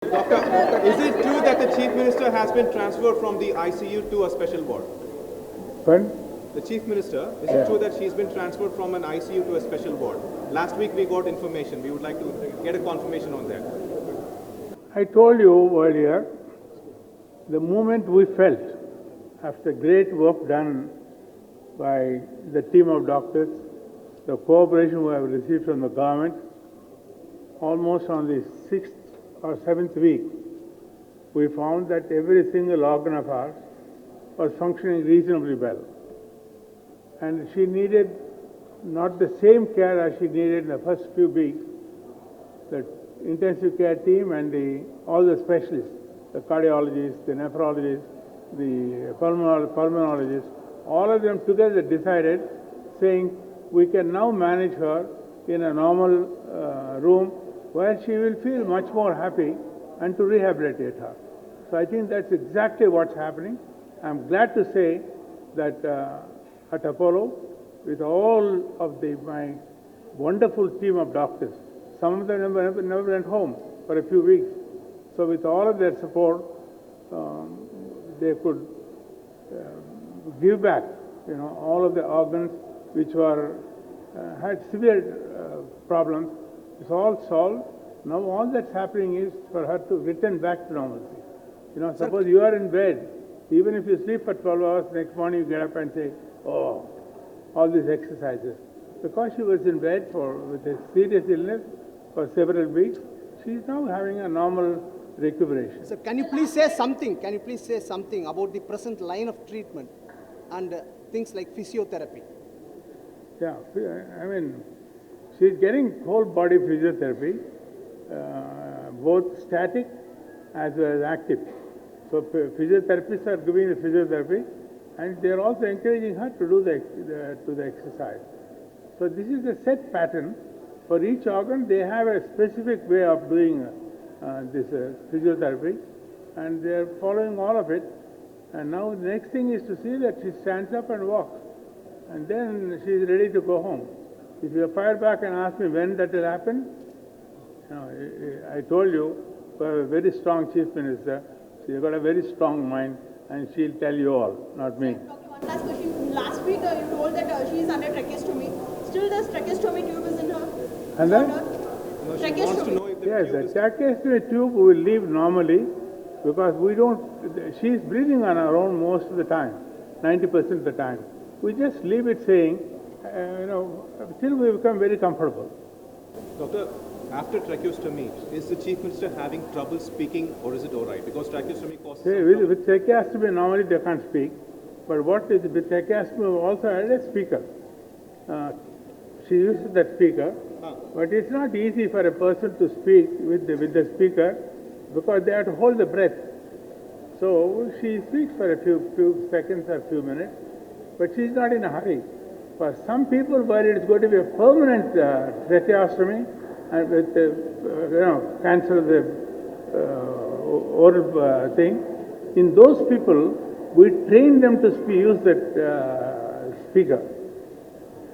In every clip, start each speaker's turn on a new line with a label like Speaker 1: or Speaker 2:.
Speaker 1: Doctor, is it true that the Chief Minister has been transferred from the ICU to a special ward?
Speaker 2: Pardon?
Speaker 1: The Chief Minister, is it true that she's been transferred from an ICU to a special ward? Last week we got information. We would like to get a confirmation on that.
Speaker 2: I told you earlier, the moment we felt, after great work done by the team of doctors, the cooperation we have received from the government, almost on the 6th or 7th week, we found that every single organ of ours was functioning reasonably well. And she needed not the same care as she needed in the first few weeks. The intensive care team and all the specialists, the cardiologists, the nephrologists, the pulmonologists, all of them together decided, saying we can now manage her in a normal room where she will feel much more happy and to rehabilitate her. So I think that's exactly what's happening. I'm glad to say that at Apollo, with all of my wonderful team of doctors, some of them never went home for a few weeks. So with all of their support, they could give back, all of the organs which had severe problems. It's all solved. Now all that's happening is for her to return back to normalcy. Suppose you are in bed, even if you sleep for 12 hours, next morning you get up and say, oh, all these exercises. Because she was in bed with a serious illness for several weeks, she is now having a normal recuperation.
Speaker 3: So can you please say something? Can you please say something about the present line of treatment and things like physiotherapy?
Speaker 2: Yeah, I mean, she's getting whole body physiotherapy, both static as well as active. So physiotherapists are giving the physiotherapy, and they are also encouraging her to do the exercise. So this is a set pattern. For each organ, they have a specific way of doing this physiotherapy, and they are following all of it. And now the next thing is to see that she stands up and walks, and then she is ready to go home. If you fire back and ask me when that will happen, I told you, we have a very strong Chief Minister. She's got a very strong mind, and she'll tell you all, not me.
Speaker 4: Doctor, one last question. Last week you told that she is under tracheostomy. Still the tracheostomy tube is in her?
Speaker 2: And then?
Speaker 1: No, she wants to know if the
Speaker 2: Yes,
Speaker 1: tube
Speaker 2: the
Speaker 1: is...
Speaker 2: tracheostomy tube will leave normally because she's breathing on her own most of the time, 90% of the time. We just leave it saying, till we become very comfortable.
Speaker 1: Doctor, after tracheostomy, is the Chief Minister having trouble speaking or is it all right? Because tracheostomy causes...
Speaker 2: With tracheostomy, normally they can't speak. But with tracheostomy, we also added a speaker. She uses that speaker. But it's not easy for a person to speak with the speaker because they have to hold the breath. So she speaks for a few seconds or few minutes, but she's not in a hurry. For some people where it's going to be a permanent tracheostomy and with cancer of the oral thing, in those people, we train them to use that speaker.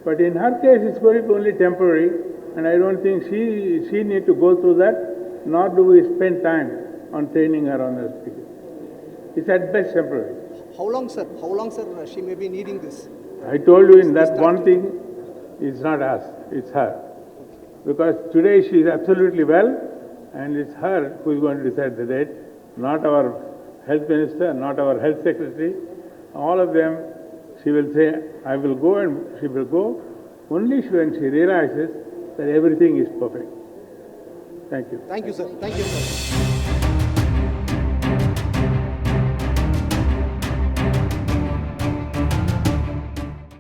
Speaker 2: But in her case, it's going to be only temporary, and I don't think she need to go through that, nor do we spend time on training her on the speaker. It's at best temporary.
Speaker 3: How long, sir? How long, sir, she may be needing this?
Speaker 2: I told you in that one thing, it's not us, it's her. Because today she is absolutely well, and it's her who is going to decide the date, not our health minister, not our health secretary. All of them, she will say, I will go, and she will go only when she realizes that everything is perfect. Thank you.
Speaker 3: Thank you, sir. Thank you, sir.